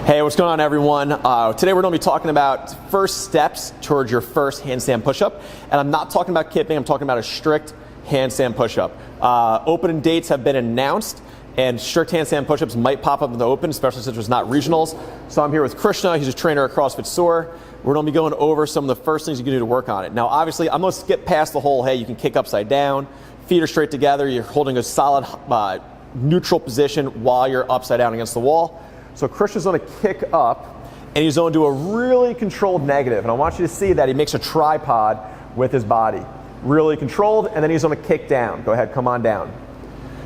Hey, what's going on, everyone? Today we're going to be talking about first steps towards your first handstand push-up. And I'm not talking about kipping, I'm talking about a strict handstand push-up. Opening dates have been announced, and strict handstand push-ups might pop up in the open, especially since there's not regionals. So I'm here with Krishna, he's a trainer at CrossFit Soar. We're going to be going over some of the first things you can do to work on it. Now, obviously, I'm going to skip past the whole, hey, you can kick upside down, feet are straight together, you're holding a solid neutral position while you're upside down against the wall. So Krishna's going to kick up, and he's going to do a really controlled negative. And I want you to see that he makes a tripod with his body. Really controlled, and then he's going to kick down. Go ahead, come on down.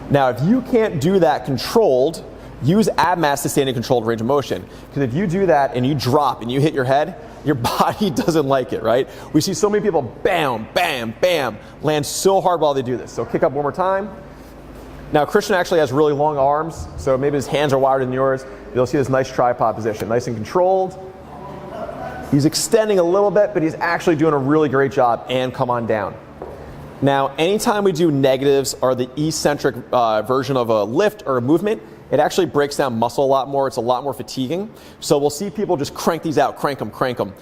Now, if you can't do that controlled, use ab mats to stay in a controlled range of motion. Because if you do that and you drop and you hit your head, your body doesn't like it, right? We see so many people bam, bam, bam, land so hard while they do this. So kick up one more time. Now, Krishna actually has really long arms, so maybe his hands are wider than yours. You'll see this nice tripod position, nice and controlled. He's extending a little bit, but he's actually doing a really great job, and come on down. Now, anytime we do negatives or the eccentric version of a lift or a movement, it actually breaks down muscle a lot more. It's a lot more fatiguing. So we'll see people just crank these out, crank them, crank them.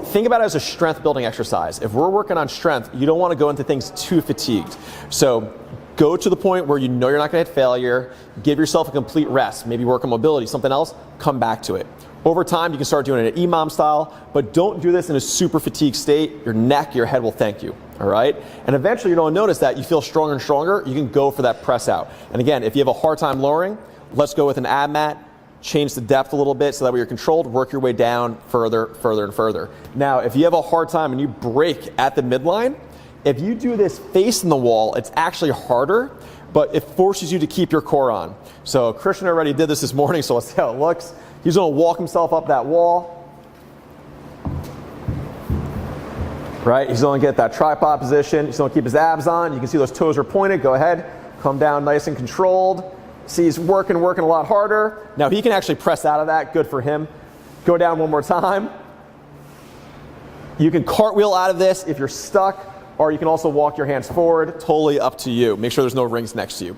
Think about it as a strength building exercise. If we're working on strength, you don't want to go into things too fatigued. So go to the point where you know you're not going to hit failure, give yourself a complete rest, maybe work on mobility, something else, come back to it. Over time, you can start doing it in EMOM style, but don't do this in a super fatigued state. Your neck, your head will thank you, all right? And eventually, you're going to notice that you feel stronger and stronger, you can go for that press out. And again, if you have a hard time lowering, let's go with an ab mat, change the depth a little bit so that way you're controlled, work your way down further, further, and further. Now, if you have a hard time and you break at the midline, if you do this facing the wall, it's actually harder, but it forces you to keep your core on. So Krishna already did this morning, so let's see how it looks. He's going to walk himself up that wall. Right, he's going to get that tripod position. He's going to keep his abs on. You can see those toes are pointed. Go ahead, come down nice and controlled. See, he's working a lot harder. Now he can actually press out of that, good for him. Go down one more time. You can cartwheel out of this if you're stuck, or you can also walk your hands forward, totally up to you. Make sure there's no rings next to you.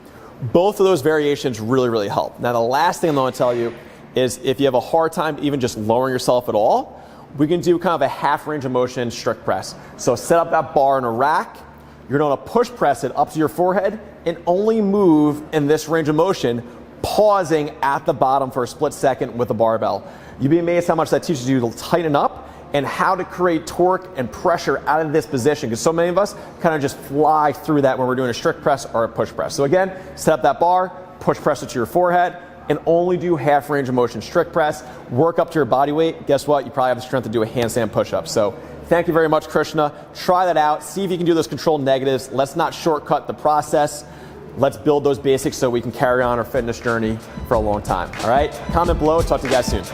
Both of those variations really, really help. Now the last thing I'm going to tell you is if you have a hard time even just lowering yourself at all, we can do kind of a half range of motion strict press. So set up that bar in a rack, you're going to push press it up to your forehead and only move in this range of motion, pausing at the bottom for a split second with a barbell. You'd be amazed how much that teaches you to tighten up and how to create torque and pressure out of this position, because so many of us kind of just fly through that when we're doing a strict press or a push press. So again, set up that bar, push press it to your forehead, and only do half range of motion strict press. Work up to your body weight. Guess what? You probably have the strength to do a handstand push-up. So thank you very much, Krishna. Try that out. See if you can do those controlled negatives. Let's not shortcut the process. Let's build those basics so we can carry on our fitness journey for a long time. All right? Comment below. Talk to you guys soon.